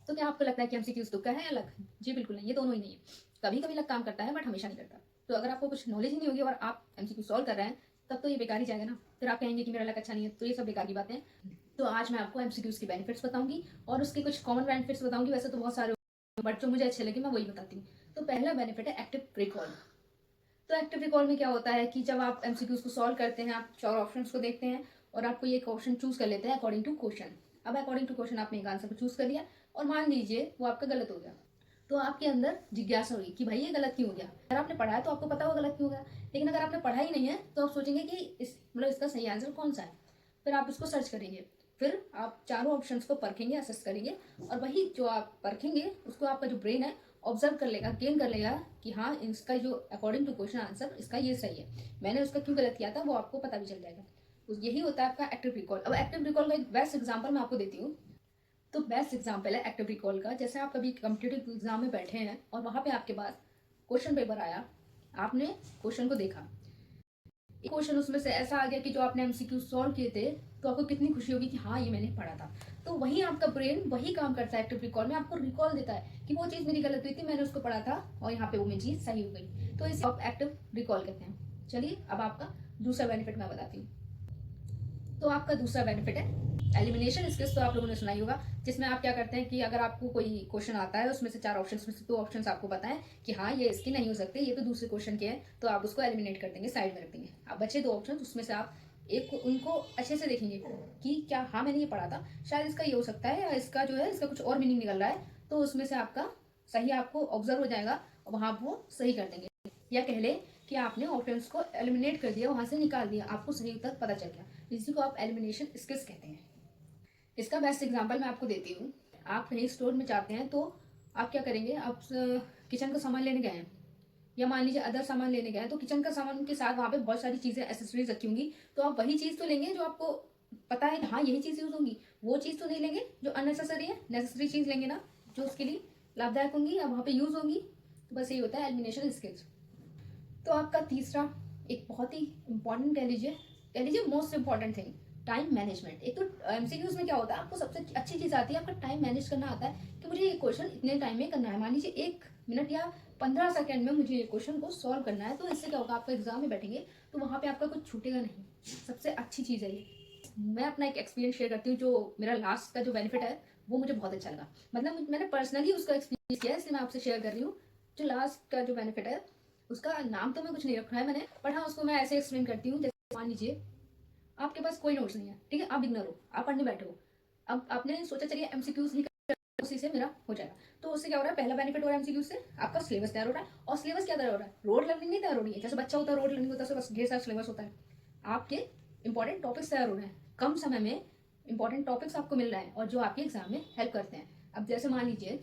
तो क्या आपको लगता है कि एमसीक्यूज तुक्का है या लक? जी बिल्कुल नहीं, ये दोनों ही नहीं है। कभी कभी लक काम करता है बट हमेशा नहीं करता। तो अगर आपको कुछ नॉलेज ही नहीं होगी और आप एमसीक्यू सॉल्व कर रहे हैं, तब तो ये बेकार ही जाएगा ना। फिर आप कहेंगे कि मेरा लक अच्छा नहीं है, तो ये सब बेकार की बातें हैं। तो आज मैं आपको एमसीक्यूज के बेनिफिट्स बताऊंगी और उसके कुछ कॉमन बेनिफिट्स बताऊंगी। वैसे तो बहुत सारे, बट जो मुझे अच्छे लगे मैं वही बताती हूँ। तो पहला बेनिफिट है एक्टिव रिकॉल। तो एक्टिव रिकॉल में क्या होता है कि जब आप एमसीक्यूज को सॉल्व करते हैं, आप 4 ऑप्शंस को देखते हैं और आपको ये एक ऑप्शन चूज कर लेते हैं अकॉर्डिंग टू क्वेश्चन। अब अकॉर्डिंग टू क्वेश्चन आपने एक आंसर को चूज कर लिया और मान लीजिए वो आपका गलत हो गया, तो आपके अंदर जिज्ञासा हुई कि भाई ये गलत क्यों हो गया। अगर आपने पढ़ा है तो आपको पता होगा गलत क्यों हो गया, लेकिन अगर आपने पढ़ा ही नहीं है तो आप सोचेंगे कि इसका सही आंसर कौन सा है। फिर आप उसको सर्च करेंगे, फिर आप चारों ऑप्शंस को परखेंगे, असेस करेंगे, और वही जो आप परखेंगे उसको आपका जो ब्रेन है ऑब्जर्व कर लेगा, गेन कर लेगा कि हाँ इसका जो अकॉर्डिंग टू क्वेश्चन आंसर इसका ये सही है, मैंने उसका क्यों गलत किया था वो आपको पता भी चल जाएगा। यही होता है आपका एक्टिव रिकॉल। अब एक्टिव रिकॉल का एक बेस्ट एग्जाम्पल मैं आपको देती हूँ। तो बेस्ट एग्जाम्पल है एक्टिव रिकॉल का, जैसे आप कभी कॉम्पिटेटिव एग्जाम में बैठे हैं और वहां पे आपके पास क्वेश्चन पेपर आया, आपने क्वेश्चन को देखा, एक क्वेश्चन उसमें से ऐसा आ गया कि जो आपने एमसीक्यू सॉल्व किए थे, तो आपको कितनी खुशी होगी कि हाँ ये मैंने पढ़ा था। तो वही आपका ब्रेन वही काम करता है एक्टिव रिकॉल में, आपको रिकॉल देता है कि वो चीज मेरी गलत हुई थी, मैंने उसको पढ़ा था और यहाँ पे वो मेरी चीज सही हो गई। तो इसे आप एक्टिव रिकॉल कहते हैं। चलिए अब आपका दूसरा बेनिफिट मैं बताती हूँ। तो आपका दूसरा बेनिफिट है एलिमिनेशन स्किल्स। तो आप लोगों ने सुना ही होगा, जिसमें आप क्या करते हैं कि अगर आपको कोई क्वेश्चन आता है उसमें से 4 ऑप्शंस में से 2 ऑप्शंस आपको पता है कि हाँ ये इसकी नहीं हो सकते, ये तो दूसरे क्वेश्चन के हैं, तो आप उसको एलिमिनेट कर देंगे, साइड में रख देंगे। अब बचे 2 ऑप्शन, उसमें से आप एक को उनको अच्छे से देखेंगे कि क्या हाँ मैंने ये पढ़ा था, शायद इसका ये हो सकता है, या इसका जो है इसका कुछ और मीनिंग निकल रहा है, तो उसमें से आपका सही आपको ऑब्जर्व हो जाएगा और वहां आप वो सही कर देंगे। या कह ले कि आपने ऑप्शंस को एलिमिनेट कर दिया, वहां से निकाल दिया, आपको सही उत्तर पता चल गया। इसी को आप एलिमिनेशन स्किल्स कहते हैं। इसका बेस्ट एग्जांपल मैं आपको देती हूँ। आप कहीं स्टोर में जाते हैं तो आप क्या करेंगे, आप किचन का सामान लेने गए हैं या मान लीजिए अदर सामान लेने गए हैं, तो किचन का सामान के साथ वहाँ पे बहुत सारी चीजें एसेसरीज रखी होंगी, तो आप वही चीज तो लेंगे जो आपको पता है कि हाँ यही चीज यूज होंगी। वो चीज तो नहीं लेंगे जो अननेसेसरी है, नेसेसरी चीज लेंगे ना, जो उसके लिए लाभदायक होंगी या वहाँ पे यूज होंगी। तो बस यही होता है एलिमिनेशन स्किल्स। तो आपका तीसरा एक बहुत ही इंपॉर्टेंट कह लीजिए most important thing, time management. एक तो एमसीक्यूज में क्या होता है, आपको सबसे अच्छी चीज आती है, आपका टाइम मैनेज करना आता है कि मुझे ये क्वेश्चन इतने टाइम में करना है। मान लीजिए 1 मिनट या 15 सेकंड में मुझे ये क्वेश्चन को सॉल्व करना है, तो इससे क्या होगा, आपका एग्जाम में बैठेंगे तो वहां पे आपका कुछ छूटेगा नहीं। सबसे अच्छी चीज है ये। मैं अपना एक एक्सपीरियंस शेयर करती हूँ, जो मेरा लास्ट का जो बेनिफिट है वो मुझे बहुत अच्छा लगा। मतलब मैंने पर्सनली उसका एक्सपीरियंस किया है, इसलिए मैं आपसे शेयर कर रही हूँ। जो लास्ट का जो बेनिफिट है उसका नाम तो मैं कुछ नहीं रखा है मैंने, पर हाँ उसको मैं ऐसे एक्सप्लेन करती हूँ। जैसे मान लीजिए आपके पास कोई नोट्स नहीं है, ठीक है, आप बिगनर हो, आप पढ़ने बैठे हो। अब आपने सोचा चलिए एमसीक्यूज ही उसी से मेरा हो जाएगा। तो उससे क्या हो रहा है, पहला बेनिफिट हो रहा है एमसीक्यू से, आपका सिलेबस तैयार हो रहा है। और सिलेबस क्या तैयार हो रहा है, रोड लर्निंग नहीं तैयार हो रही है। जैसे बच्चा होता है रोड लर्निंग होता है, बस ढेर सारा सिलेबस होता है। आपके इंपॉर्टेंट टॉपिक्स तैयार हो रहे हैं, कम समय में इंपॉर्टेंट टॉपिक्स आपको मिल रहे हैं और जो आपके एग्जाम में हेल्प करते हैं। अब जैसे मान लीजिए,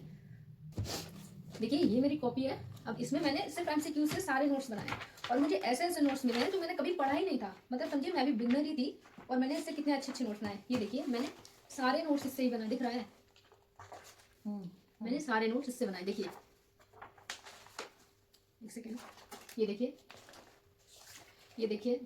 देखिए ये मेरी कॉपी है, अब इसमें मैंने सिर्फ एमसीक्यू से सारे नोट्स बनाए हैं और मुझे ऐसे ऐसे नोट्स मिले हैं जो मैंने कभी पढ़ा ही नहीं था। मतलब समझिए मैं भी बिगनर ही थी और मैंने इससे कितने अच्छे अच्छे नोट्स बनाए। ये देखिए मैंने सारे नोट्स इससे ही बनाए, दिख रहा है। मैंने सारे नोट्स इससे बनाए, देखिए एक सेकेंड, ये देखिए, ये देखिए।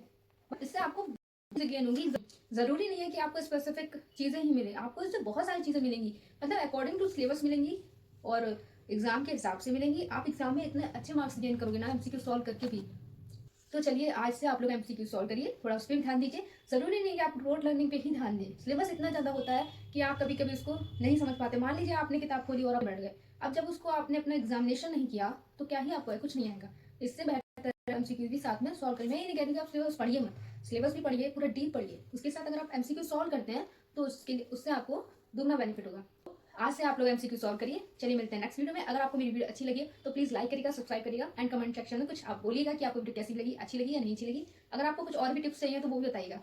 इससे आपको गेन होगी। जरूरी नहीं है कि आपको स्पेसिफिक चीजें ही मिले, आपको इससे बहुत सारी चीजें मिलेंगी, मतलब अकॉर्डिंग टू सिलेबस मिलेंगी और एग्जाम के हिसाब से मिलेंगी। आप एग्जाम में इतने अच्छे मार्क्स गेन करोगे ना एमसीक्यू सॉल्व करके भी। तो चलिए आज से आप लोग एमसीक्यू सॉल्व करिए, थोड़ा उस पर भी ध्यान दीजिए। जरूरी नहीं कि आप रोड लर्निंग पे ही ध्यान दें, सिलेबस इतना ज्यादा होता है कि आप कभी कभी उसको नहीं समझ पाते। मान लीजिए आपने किताब खोली और आप बैठ गए, अब जब उसको आपने अपना एग्जामिनेशन नहीं किया तो क्या ही आपको है, कुछ नहीं आएगा। इससे बेहतर एमसीक्यू भी साथ में सॉल्व करिए। मैं ये नहीं कहती कि आप सिलेबस पढ़िए मत, सिलेबस भी पढ़िए, पूरा डीप पढ़िए, उसके साथ अगर आप एमसीक्यू सॉल्व करते हैं तो उससे आपको दुगना बेनिफिट होगा। आज से आप लोग एमसीक्यू सॉल्व करिए। चलिए मिलते हैं नेक्स्ट वीडियो में। अगर आपको मेरी वीडियो अच्छी लगी तो प्लीज लाइक करिएगा, सब्सक्राइब करिएगा एंड कमेंट सेक्शन में कुछ आप बोलिएगा कि आपको वीडियो कैसी लगी, अच्छी लगी या नहीं अच्छी लगी। अगर आपको कुछ और भी टिप्स चाहिए तो वो भी बताइएगा।